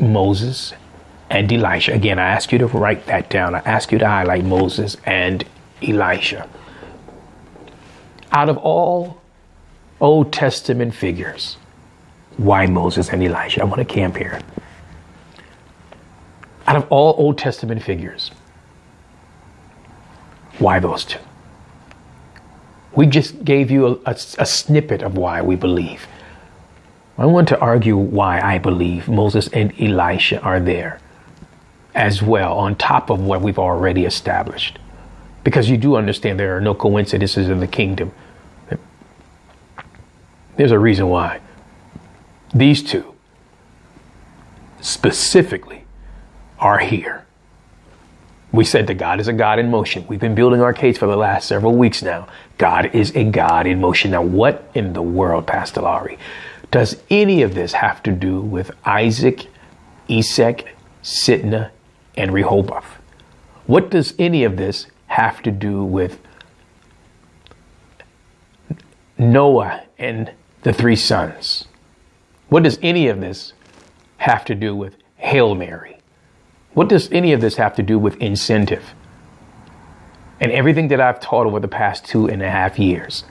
Moses and Elisha. Again, I ask you to write that down. I ask you to highlight Moses and Elisha. Out of all Old Testament figures, why Moses and Elisha? I want to camp here. Out of all Old Testament figures, why those two? We just gave you a snippet of why we believe. I want to argue why I believe Moses and Elisha are there as well, on top of what we've already established. Because you do understand there are no coincidences in the kingdom. There's a reason why these two specifically are here. We said that God is a God in motion. We've been building our case for the last several weeks now. God is a God in motion. Now, what in the world, Pastor Lowry, does any of this have to do with Isaac, Esek, Sitnah, and Rehoboth? What does any of this have to do with Noah and the three sons? What does any of this have to do with Hail Mary? What does any of this have to do with incentive? And everything that I've taught over the past 2.5 years.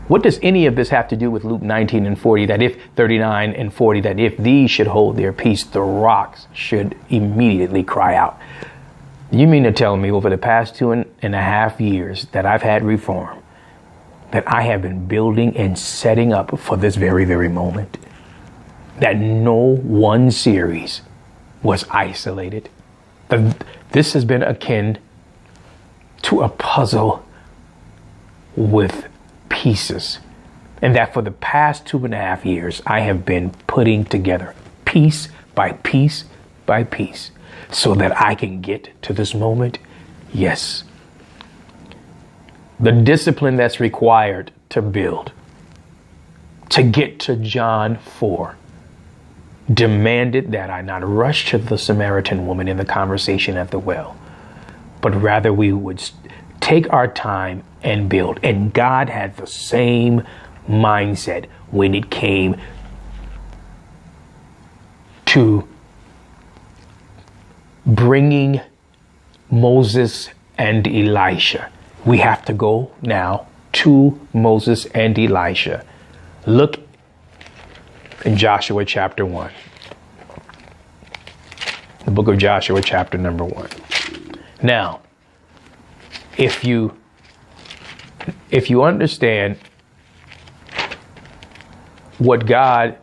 What does any of this have to do with Luke 19 and 40, that if 39 and 40, that if these should hold their peace, the rocks should immediately cry out? You mean to tell me over the past 2.5 years that I've had Reform, that I have been building and setting up for this very, very moment, that no one series was isolated? This has been akin to a puzzle with pieces. And that for the past 2.5 years, I have been putting together piece by piece by piece so that I can get to this moment. Yes. The discipline that's required to build, to get to John 4, demanded that I not rush to the Samaritan woman in the conversation at the well, but rather we would take our time and build. And God had the same mindset when it came to bringing Moses and Elisha. We have to go now to Moses and Elisha. Look in Joshua chapter 1. The book of Joshua chapter number 1. Now, if you understand what God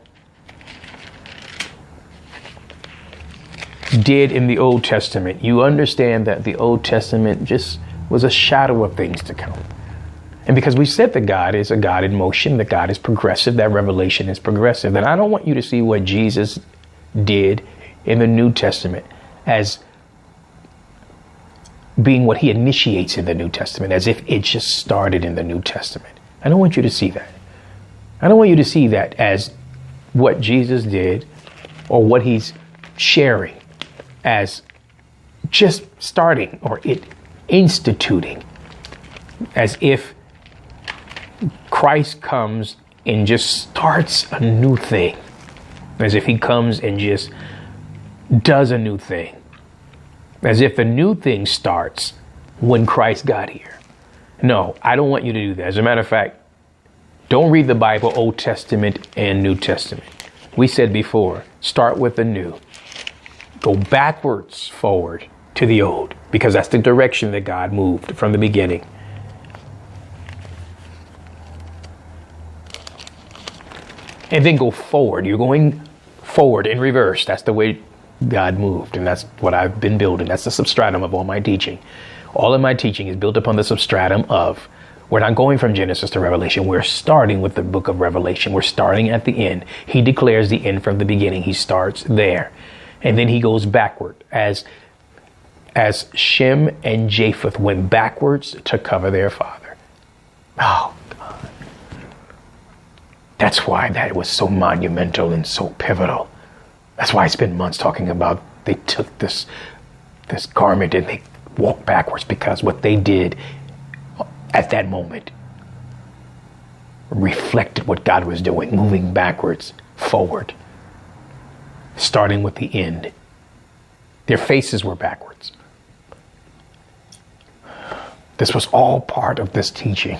did in the Old Testament, you understand that the Old Testament just was a shadow of things to come. And because we said that God is a God in motion, that God is progressive, that revelation is progressive, then I don't want you to see what Jesus did in the New Testament as being what he initiates in the New Testament, as if it just started in the New Testament. I don't want you to see that. I don't want you to see that as what Jesus did or what he's sharing as just starting or it instituting, as if Christ comes and just starts a new thing, as if he comes and just does a new thing, as if the new thing starts when Christ got here. No, I don't want you to do that. As a matter of fact, don't read the Bible, Old Testament and New Testament. We said before, start with the new. Go backwards forward to the old, because that's the direction that God moved from the beginning. And then go forward. You're going forward in reverse. That's the way God moved. And that's what I've been building. That's the substratum of all my teaching. All of my teaching is built upon the substratum of, we're not going from Genesis to Revelation. We're starting with the book of Revelation. We're starting at the end. He declares the end from the beginning. He starts there. And then he goes backward as Shem and Japheth went backwards to cover their father. Oh, God. That's why that was so monumental and so pivotal. That's why I spent months talking about they took this garment and they walked backwards, because what they did at that moment reflected what God was doing, moving backwards, forward. starting with the end. Their faces were backwards. This was all part of this teaching.